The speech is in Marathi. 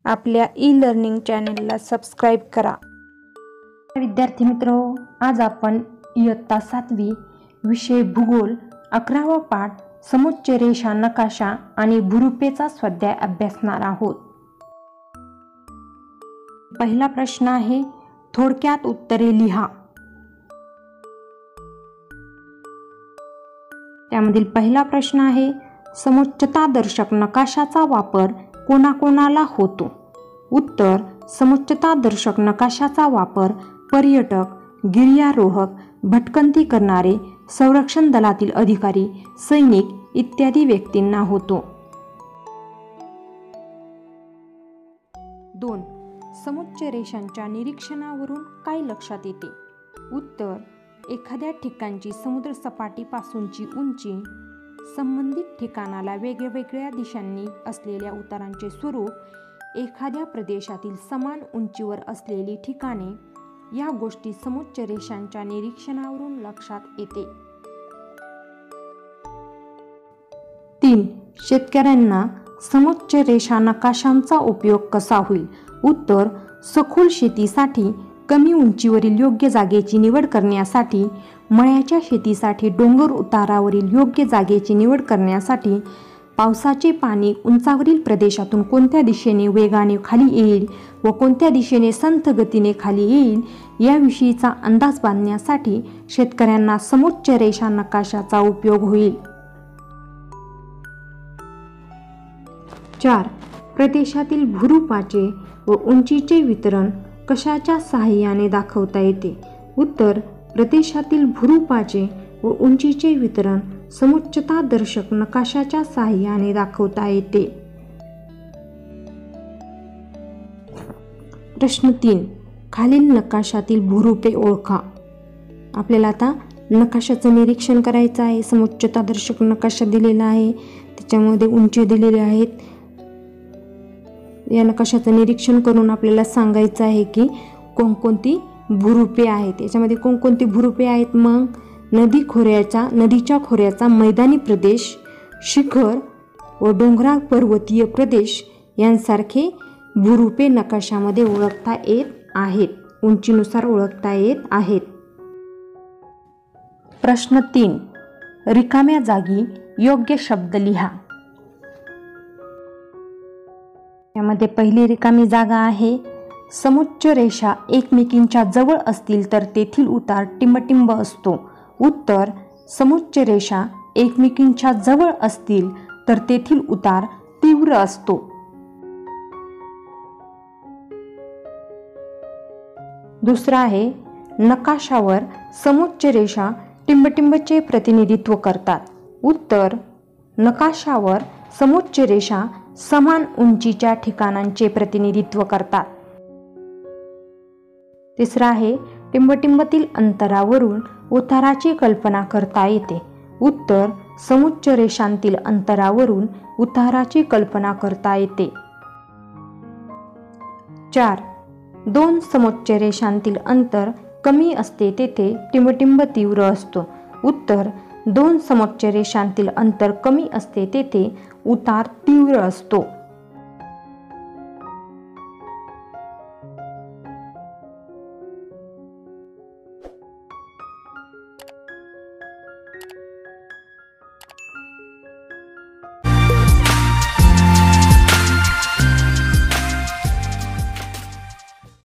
आपल्या ई-लर्निंग चॅनेलला सबस्क्राईब करा। विद्यार्थी मित्रो, आज आपण इयत्ता 7वी विषय भूगोल 11वा पाठ समोच्च रेषा नकाशा आणि भूरूपेचा स्वाध्याय अभ्यासणार आहोत। पहिला प्रश्न आहे, थोडक्यात उत्तरे लिहा। त्यामधील पहिला प्रश्न आहे, समोच्चतादर्शक नकाशाचा वापर कोणाकोणाला होतो? उत्तर, समोच्चतादर्शक नकाशाचा वापर पर्यटक, गिर्यारोहक, भटकंती करणारे, संरक्षण दलातील अधिकारी, सैनिक इत्यादी व्यक्तींना होतो। 2. समोच्च रेषांच्या निरीक्षणावरून काय लक्षात येते? उत्तर, एखाद्या ठिकाणची समुद्र सपाटीपासूनची उंची, संबंधित ठिकाणाला वेगवेगळ्या दिशांनी असलेल्या उतारांचे स्वरूप, एखाद्या प्रदेशातील समान उंचीवर असलेली ठिकाणे या गोष्टी समोच्च रेषांच्या निरीक्षणावरून लक्षात येते। 3. शेतकऱ्यांना समोच्च रेषा नकाशांचा उपयोग कसा होईल? उत्तर, सखोल शेतीसाठी कमी उंचीवरील योग्य जागेची निवड करण्यासाठी, मळ्याच्या शेतीसाठी डोंगर उतारावरील योग्य जागेची निवड करण्यासाठी, पावसाचे पाणी उंचावरील प्रदेशातून कोणत्या दिशेने वेगाने खाली येईल व कोणत्या दिशेने संथ गतीने खाली येईल याविषयीचा अंदाज बांधण्यासाठी शेतकऱ्यांना समोच्च रेषा नकाशाचा उपयोग होईल। 4. प्रदेशातील भूरूपाचे व उंचीचे वितरण कशाच्या सहाय्याने दाखवता येते? उत्तर, प्रदेशातील भूरूपाचे व उंचीचे वितरण समोच्चतादर्शक नकाशाच्या सहाय्याने दाखवता येते। प्रश्न 3. खालील नकाशातील भूरूपे ओळखा। आपल्याला आता नकाशाचं निरीक्षण करायचं आहे। समोच्चतादर्शक नकाशा दिलेला आहे, त्याच्यामध्ये उंची दिलेली आहेत। या नकाशाचं निरीक्षण करून आपल्याला सांगायचं आहे की कोणकोणती भूरूपे आहेत। याच्यामध्ये कोणकोणती भूरूपे आहेत? मग नदीच्या खोऱ्याचा मैदानी प्रदेश, शिखर व डोंगराळ पर्वतीय प्रदेश यांसारखे भूरूपे नकाशामध्ये ओळखता येत आहेत, उंचीनुसार ओळखता येत आहेत। प्रश्न 3. रिकाम्या जागी योग्य शब्द लिहा। यामध्ये पहिली रिकामी जागा आहे, समोच्च रेषा एकमेकींच्या जवळ असतील तर तेथील उतार टिंबटिंब असतो। उत्तर, समोच्च रेषा एकमेकींच्या जवळ असतील तर तेथील उतार तीव्र असतो। दुसरा आहे, नकाशावर समोच्च रेषा टिंबटिंबचे प्रतिनिधित्व करतात। उत्तर, नकाशावर समोच्च रेषा समान उंचीच्या ठिकाणांचे प्रतिनिधित्व करतात। तिसरा आहे, टिंबटिंबतील अंतरावरून उताराची कल्पना करता येते। उत्तर, समोच्च रेषांतील अंतरावरून उताराची कल्पना करता येते। 4. 2 समोच्च रेषांतील अंतर कमी असते तेथे टिंबटिंब तीव्र असतो। उत्तर, 2 समोच्च रेषांतील अंतर कमी असते तेथे उतार तीव्र असतो।